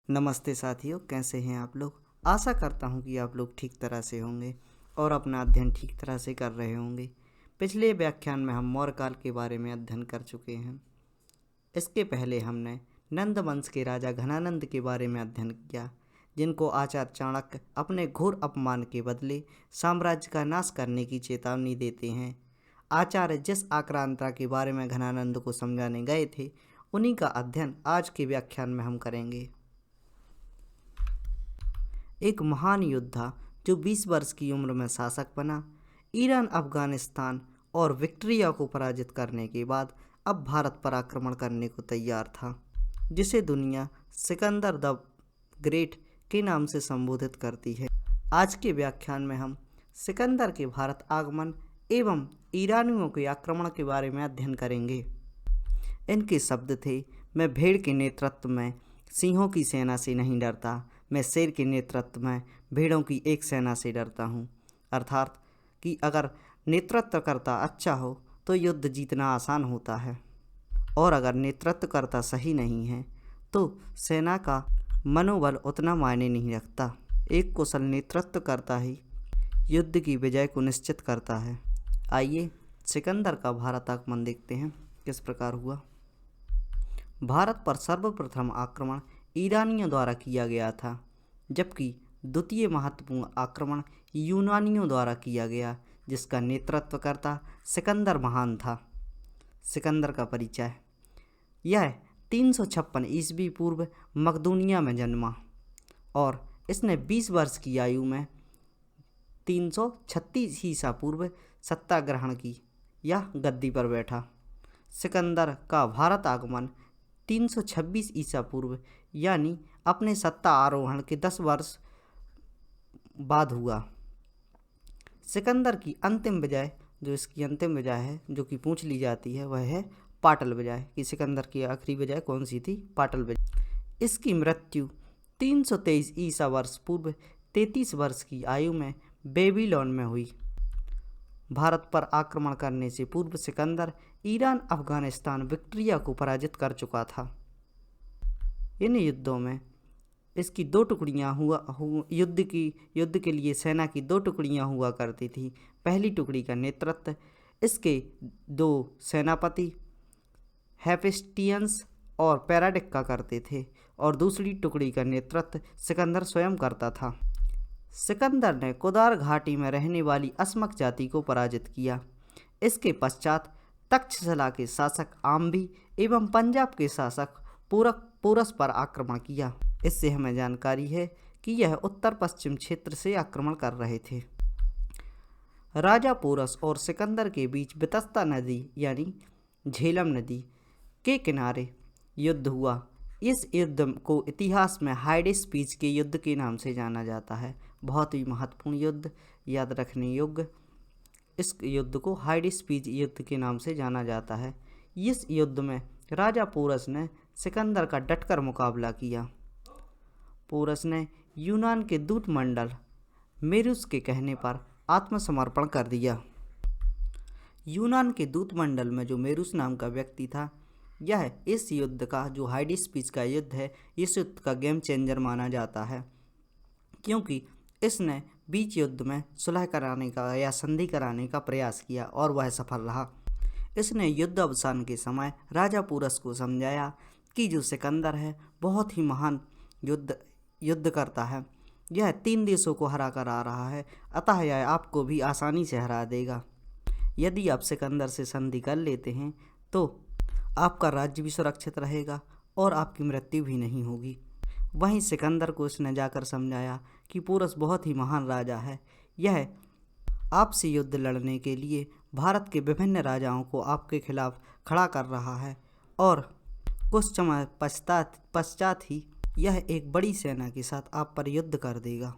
नमस्ते साथियों, कैसे हैं आप लोग। आशा करता हूं कि आप लोग ठीक तरह से होंगे और अपना अध्ययन ठीक तरह से कर रहे होंगे। पिछले व्याख्यान में हम मौर्य काल के बारे में अध्ययन कर चुके हैं। इसके पहले हमने नंद वंश के राजा घनानंद के बारे में अध्ययन किया, जिनको आचार्य चाणक्य अपने घोर अपमान के बदले साम्राज्य का नाश करने की चेतावनी देते हैं। आचार्य जिस आक्रांता के बारे में घनानंद को समझाने गए थे, उन्हीं का अध्ययन आज के व्याख्यान में हम करेंगे। एक महान योद्धा जो 20 वर्ष की उम्र में शासक बना, ईरान, अफगानिस्तान और विक्ट्रिया को पराजित करने के बाद अब भारत पर आक्रमण करने को तैयार था, जिसे दुनिया सिकंदर द ग्रेट के नाम से संबोधित करती है। आज के व्याख्यान में हम सिकंदर के भारत आगमन एवं ईरानियों के आक्रमण के बारे में अध्ययन करेंगे। इनके शब्द थे, मैं भेड़ के नेतृत्व में सिंहों की सेना से नहीं डरता, मैं शेर के नेतृत्व में भेड़ों की एक सेना से डरता हूँ। अर्थात कि अगर नेतृत्व करता अच्छा हो तो युद्ध जीतना आसान होता है, और अगर नेतृत्व करता सही नहीं है तो सेना का मनोबल उतना मायने नहीं रखता। एक कुशल नेतृत्व करता ही युद्ध की विजय को निश्चित करता है। आइए सिकंदर का भारत आक्रमण देखते हैं किस प्रकार हुआ। भारत पर सर्वप्रथम आक्रमण ईरानियों द्वारा किया गया था, जबकि द्वितीय महत्वपूर्ण आक्रमण यूनानियों द्वारा किया गया, जिसका नेतृत्व करता सिकंदर महान था। सिकंदर का परिचय। यह 356 ईस्वी पूर्व मकदूनिया में जन्मा और इसने 20 वर्ष की आयु में 336 ईसा पूर्व सत्ता ग्रहण की या गद्दी पर बैठा। सिकंदर का भारत आगमन 326 ईसा पूर्व यानी अपने सत्ता आरोहण के 10 वर्ष बाद हुआ। सिकंदर की अंतिम विजय, जो इसकी अंतिम विजय है, जो कि पूछ ली जाती है, वह है पाटल विजय। कि सिकंदर की आखिरी विजय कौन सी थी? पाटल विजय। इसकी मृत्यु 323 ईसा वर्ष पूर्व 33 वर्ष की आयु में बेबीलोन में हुई। भारत पर आक्रमण करने से पूर्व सिकंदर ईरान, अफगानिस्तान, विक्ट्रिया को पराजित कर चुका था। इन युद्धों में इसकी दो टुकड़ियाँ युद्ध के लिए सेना की दो टुकड़ियाँ हुआ करती थी। पहली टुकड़ी का नेतृत्व इसके दो सेनापति हेफेस्टियंस और पैराडिक का करते थे, और दूसरी टुकड़ी का नेतृत्व सिकंदर स्वयं करता था। सिकंदर ने कुदार घाटी में रहने वाली असमक जाति को पराजित किया। इसके पश्चात तक्षशिला के शासक आम्बी एवं पंजाब के शासक पोरस पर आक्रमण किया। इससे हमें जानकारी है कि यह उत्तर पश्चिम क्षेत्र से आक्रमण कर रहे थे। राजा पोरस और सिकंदर के बीच बितस्ता नदी यानी झेलम नदी के किनारे युद्ध हुआ। इस युद्ध को इतिहास में हाइडेस्पीच के युद्ध के नाम से जाना जाता है। बहुत ही महत्वपूर्ण युद्ध, याद रखने योग्य। इस युद्ध को हाइडेस्पीच युद्ध के नाम से जाना जाता है। इस युद्ध में राजा पोरस ने सिकंदर का डटकर मुकाबला किया। पोरस ने यूनान के दूत मंडल मेरुस के कहने पर आत्मसमर्पण कर दिया। यूनान के दूत मंडल में जो मेरुस नाम का व्यक्ति था, यह इस युद्ध का, जो हाइडेस्पीच का युद्ध है, इस युद्ध का गेम चेंजर माना जाता है, क्योंकि इसने बीच युद्ध में सुलह कराने का या संधि कराने का प्रयास किया और वह सफल रहा। इसने युद्ध अवसान के समय राजा पोरस को समझाया कि जो सिकंदर है बहुत ही महान युद्ध करता है, यह 3 देशों को हरा कर आ रहा है, अतः यह आपको भी आसानी से हरा देगा। यदि आप सिकंदर से संधि कर लेते हैं तो आपका राज्य भी सुरक्षित रहेगा और आपकी मृत्यु भी नहीं होगी। वहीं सिकंदर को इसने जाकर समझाया कि पोरस बहुत ही महान राजा है, यह आपसे युद्ध लड़ने के लिए भारत के विभिन्न राजाओं को आपके खिलाफ खड़ा कर रहा है, और कुछ समय पश्चात ही यह एक बड़ी सेना के साथ आप पर युद्ध कर देगा।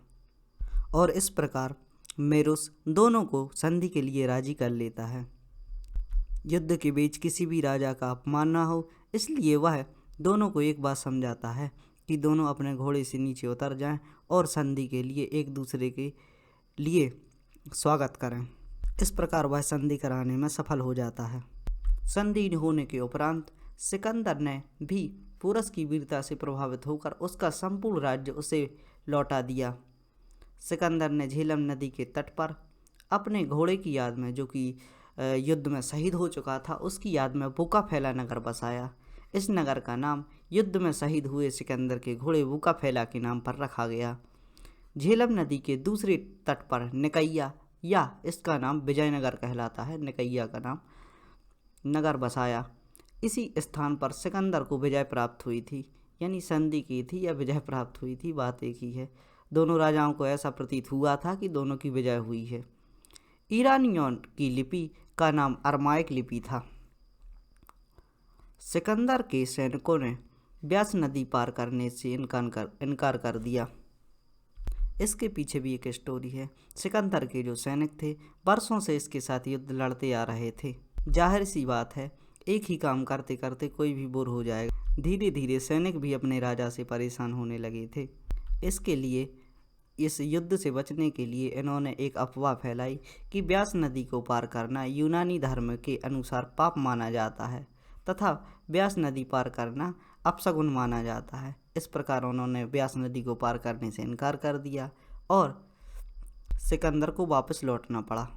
और इस प्रकार मेरुस दोनों को संधि के लिए राजी कर लेता है। युद्ध के बीच किसी भी राजा का अपमान ना हो, इसलिए वह दोनों को एक बात समझाता है कि दोनों अपने घोड़े से नीचे उतर जाएं और संधि के लिए एक दूसरे के लिए स्वागत करें। इस प्रकार वह संधि कराने में सफल हो जाता है। संधि होने के उपरांत सिकंदर ने भी पुरस की वीरता से प्रभावित होकर उसका संपूर्ण राज्य उसे लौटा दिया। सिकंदर ने झेलम नदी के तट पर अपने घोड़े की याद में, जो कि युद्ध में शहीद हो चुका था, उसकी याद में बुका फैला नगर बसाया। इस नगर का नाम युद्ध में शहीद हुए सिकंदर के घोड़े बुका फैला के नाम पर रखा गया। झेलम नदी के दूसरे तट पर निकैया, या इसका नाम विजयनगर कहलाता है, निकैया का नाम, नगर बसाया। इसी स्थान पर सिकंदर को विजय प्राप्त हुई थी, यानी संधि की थी या विजय प्राप्त हुई थी, बात एक ही है। दोनों राजाओं को ऐसा प्रतीत हुआ था कि दोनों की विजय हुई है। ईरानियों की लिपि का नाम अरमाइक लिपि था। सिकंदर के सैनिकों ने ब्यास नदी पार करने से इनकार कर दिया। इसके पीछे भी एक स्टोरी है। सिकंदर के जो सैनिक थे वर्षों से इसके साथ युद्ध लड़ते आ रहे थे। जाहिर सी बात है, एक ही काम करते करते कोई भी बोर हो जाएगा। धीरे धीरे सैनिक भी अपने राजा से परेशान होने लगे थे। इसके लिए, इस युद्ध से बचने के लिए इन्होंने एक अफवाह फैलाई कि ब्यास नदी को पार करना यूनानी धर्म के अनुसार पाप माना जाता है तथा ब्यास नदी पार करना अपशगुन माना जाता है। इस प्रकार उन्होंने ब्यास नदी को पार करने से इनकार कर दिया और सिकंदर को वापस लौटना पड़ा।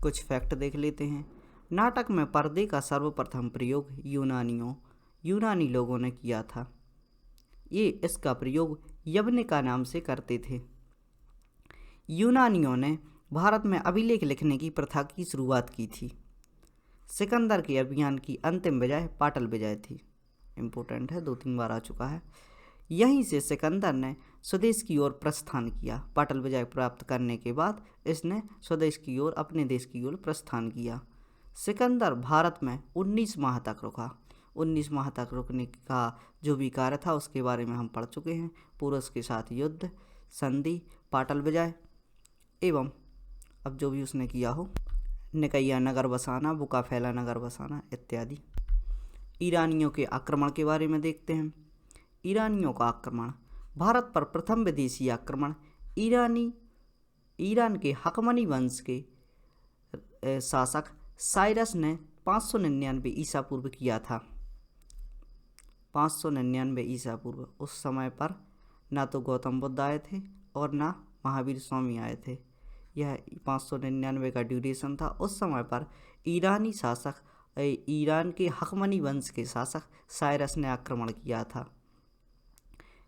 कुछ फैक्ट देख लेते हैं। नाटक में पर्दे का सर्वप्रथम प्रयोग यूनानी लोगों ने किया था। ये इसका प्रयोग यवनिका नाम से करते थे। यूनानियों ने भारत में अभिलेख लिखने की प्रथा की शुरुआत की थी। सिकंदर के अभियान की अंतिम विजय पाटल विजय थी। इम्पोर्टेंट है, 2-3 बार आ चुका है। यहीं से सिकंदर ने स्वदेश की ओर प्रस्थान किया। पाटल विजय प्राप्त करने के बाद इसने स्वदेश की ओर, अपने देश की ओर प्रस्थान किया। सिकंदर भारत में 19 माह तक रुका। 19 माह तक रुकने का जो भी कार्य था उसके बारे में हम पढ़ चुके हैं। पुरस के साथ युद्ध, संधि, पाटल विजय एवं अब जो भी उसने किया हो, निकैया नगर बसाना, बुका फैला नगर बसाना इत्यादि। ईरानियों के आक्रमण के बारे में देखते हैं। ईरानियों का आक्रमण। भारत पर प्रथम विदेशी आक्रमण ईरान के हकमनी वंश के शासक साइरस ने 599 ईसा पूर्व किया था। 599 ईसा पूर्व। उस समय पर ना तो गौतम बुद्ध आए थे और ना महावीर स्वामी आए थे। यह 599 का ड्यूरेशन था। उस समय पर ईरानी शासक, ईरान के हकमनी वंश के शासक साइरस ने आक्रमण किया था।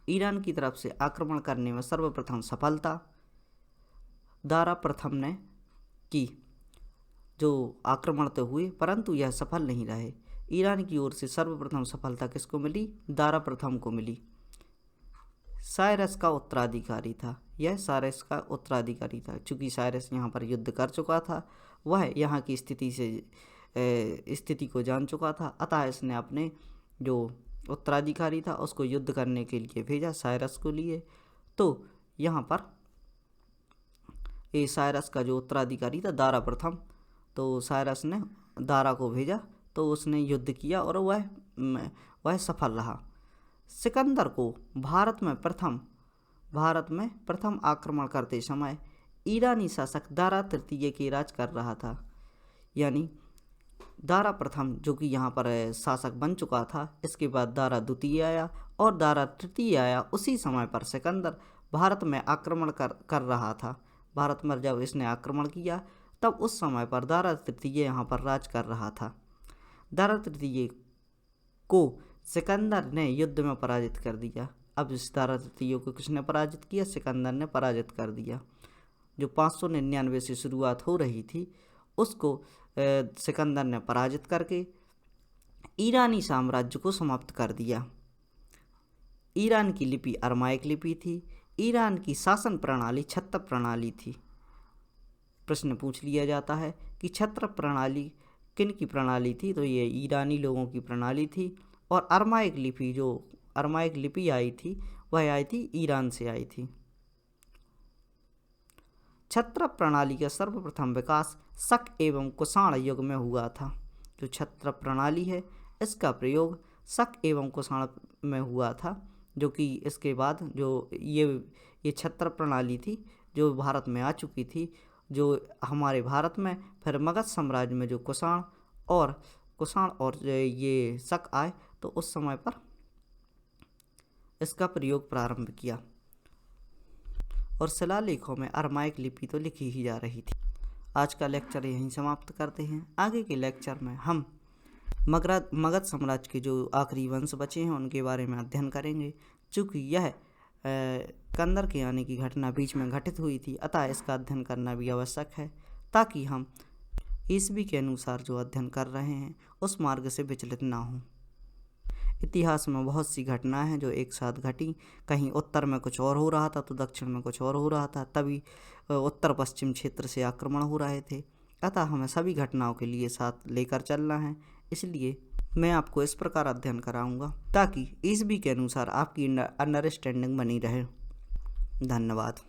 ईरान की तरफ से आक्रमण करने में सर्वप्रथम सफलता दारा प्रथम ने की। जो आक्रमण तो हुए परंतु यह सफल नहीं रहे। ईरान की ओर से सर्वप्रथम सफलता किसको मिली? दारा प्रथम को मिली। साइरस का उत्तराधिकारी था। यह साइरस का उत्तराधिकारी था। चूँकि साइरस यहाँ पर युद्ध कर चुका था, वह यहाँ की स्थिति को जान चुका था, अतः इसने अपने जो उत्तराधिकारी था उसको युद्ध करने के लिए भेजा, साइरस को लिए। तो यहाँ पर ये साइरस का जो उत्तराधिकारी था दारा प्रथम, तो साइरस ने दारा को भेजा, तो उसने युद्ध किया और वह सफल रहा। सिकंदर को भारत में प्रथम आक्रमण करते समय ईरानी शासक दारा तृतीय के राज कर रहा था। यानी दारा प्रथम जो कि यहाँ पर शासक बन चुका था, इसके बाद दारा द्वितीय आया और दारा तृतीय आया। उसी समय पर सिकंदर भारत में आक्रमण कर रहा था। भारत में जब इसने आक्रमण किया तब उस समय पर दारा तृतीय यहाँ पर राज कर रहा था। दारा तृतीय को सिकंदर ने युद्ध में पराजित कर दिया। अब इस दारा तृतीय को किसने पराजित किया? सिकंदर ने पराजित कर दिया। जो 599 से शुरुआत हो रही थी उसको सिकंदर ने पराजित करके ईरानी साम्राज्य को समाप्त कर दिया। ईरान की लिपि अरमाइक लिपि थी। ईरान की शासन प्रणाली छत्र प्रणाली थी। प्रश्न पूछ लिया जाता है कि छत्र प्रणाली किन की प्रणाली थी, तो ये ईरानी लोगों की प्रणाली थी। और अरमाइक लिपि आई थी, वह आई थी ईरान से आई थी। छत्र प्रणाली का सर्वप्रथम विकास शक एवं कुषाण युग में हुआ था। जो छत्र प्रणाली है इसका प्रयोग शक एवं कुषाण में हुआ था, जो कि इसके बाद जो ये छत्र प्रणाली थी जो भारत में आ चुकी थी। जो हमारे भारत में फिर मगध साम्राज्य में जो कुषाण और ये शक आए, तो उस समय पर इसका प्रयोग प्रारंभ किया और शिलालेखों में अरमाइक लिपि तो लिखी ही जा रही थी। आज का लेक्चर यहीं समाप्त करते हैं। आगे के लेक्चर में हम मगध साम्राज्य के जो आखिरी वंश बचे हैं उनके बारे में अध्ययन करेंगे। चूँकि यह सिकंदर के आने की घटना बीच में घटित हुई थी, अतः इसका अध्ययन करना भी आवश्यक है ताकि हम ईसवी के अनुसार जो अध्ययन कर रहे हैं उस मार्ग से विचलित ना हों। इतिहास में बहुत सी घटनाएं हैं जो एक साथ घटी। कहीं उत्तर में कुछ और हो रहा था तो दक्षिण में कुछ और हो रहा था, तभी उत्तर पश्चिम क्षेत्र से आक्रमण हो रहे थे। अतः हमें सभी घटनाओं के लिए साथ लेकर चलना है। इसलिए मैं आपको इस प्रकार अध्ययन कराऊंगा ताकि ईसवी के अनुसार आपकी अंडरस्टैंडिंग बनी रहे। धन्यवाद।